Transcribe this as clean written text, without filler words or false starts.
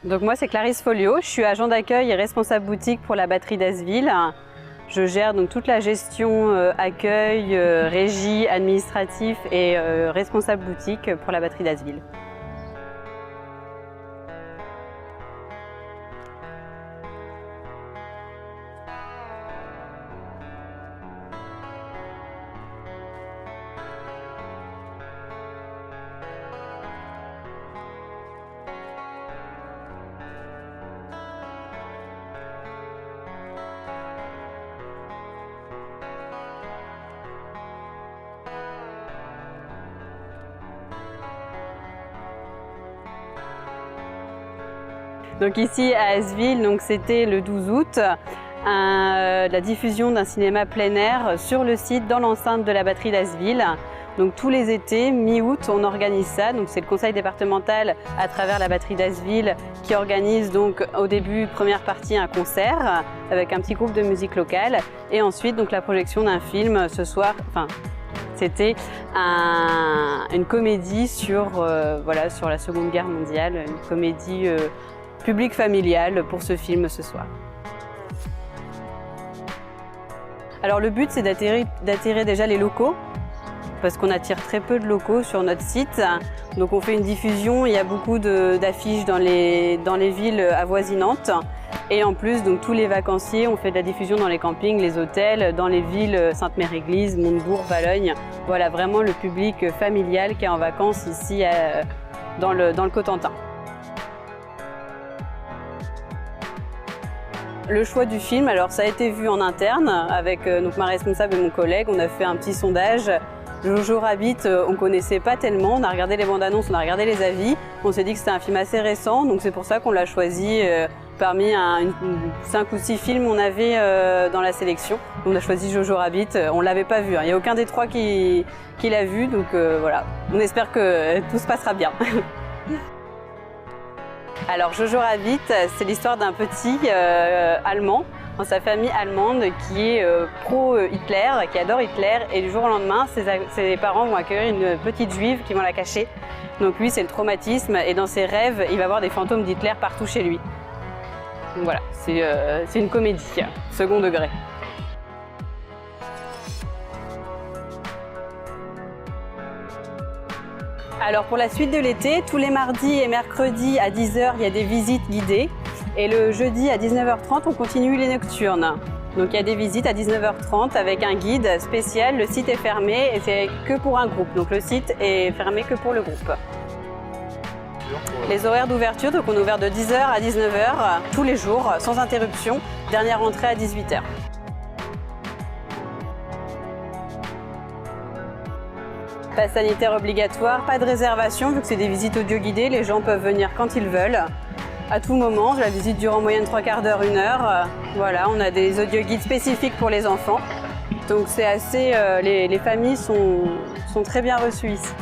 Donc moi c'est Clarisse Folio, je suis agent d'accueil et responsable boutique pour la batterie d'Asville. Je gère donc toute la gestion accueil, régie, administratif et responsable boutique pour la batterie d'Asville. Donc ici à Asville, c'était le 12 août, la diffusion d'un cinéma plein air sur le site, dans l'enceinte de la batterie d'Asville. Donc tous les étés, mi-août, on organise ça. Donc c'est le conseil départemental à travers la batterie d'Asville qui organise donc au début, première partie, un concert avec un petit groupe de musique locale et ensuite donc la projection d'un film ce soir. C'était une comédie sur la Seconde Guerre mondiale, une comédie public familial pour ce film ce soir. Alors le but c'est d'attirer déjà les locaux parce qu'on attire très peu de locaux sur notre site. Donc on fait une diffusion, il y a beaucoup d'affiches dans les villes avoisinantes et en plus donc tous les vacanciers, on fait de la diffusion dans les campings, les hôtels, dans les villes Sainte-Mère-Église, Montebourg, Valogne. Voilà vraiment le public familial qui est en vacances ici dans le Cotentin. Le choix du film, alors ça a été vu en interne avec ma responsable et mon collègue. On a fait un petit sondage. Jojo Rabbit, on ne connaissait pas tellement. On a regardé les bandes annonces, on a regardé les avis. On s'est dit que c'était un film assez récent, donc c'est pour ça qu'on l'a choisi parmi 5 ou 6 films qu'on avait dans la sélection. On a choisi Jojo Rabbit, on ne l'avait pas vu. Il n'y a aucun des 3 qui l'a vu, donc voilà. On espère que tout se passera bien. Alors Jojo Rabbit, c'est l'histoire d'un petit Allemand dans sa famille allemande qui est pro-Hitler, qui adore Hitler et du jour au lendemain, ses parents vont accueillir une petite juive qui vont la cacher. Donc lui, c'est le traumatisme et dans ses rêves, il va voir des fantômes d'Hitler partout chez lui. Donc voilà, c'est une comédie, second degré. Alors pour la suite de l'été, tous les mardis et mercredis à 10 h, il y a des visites guidées. Et le jeudi à 19 h 30, on continue les nocturnes. Donc il y a des visites à 19 h 30 avec un guide spécial. Le site est fermé et c'est que pour un groupe. Donc le site est fermé que pour le groupe. Les horaires d'ouverture, donc on est ouvert de 10 h à 19 h tous les jours, sans interruption. Dernière entrée à 18 h. Passe sanitaire obligatoire, pas de réservation vu que c'est des visites audio guidées, les gens peuvent venir quand ils veulent, à tout moment. La visite dure en moyenne 3/4 d'heure, 1 heure. Voilà, on a des audio guides spécifiques pour les enfants. Donc c'est assez, les familles sont très bien reçues ici.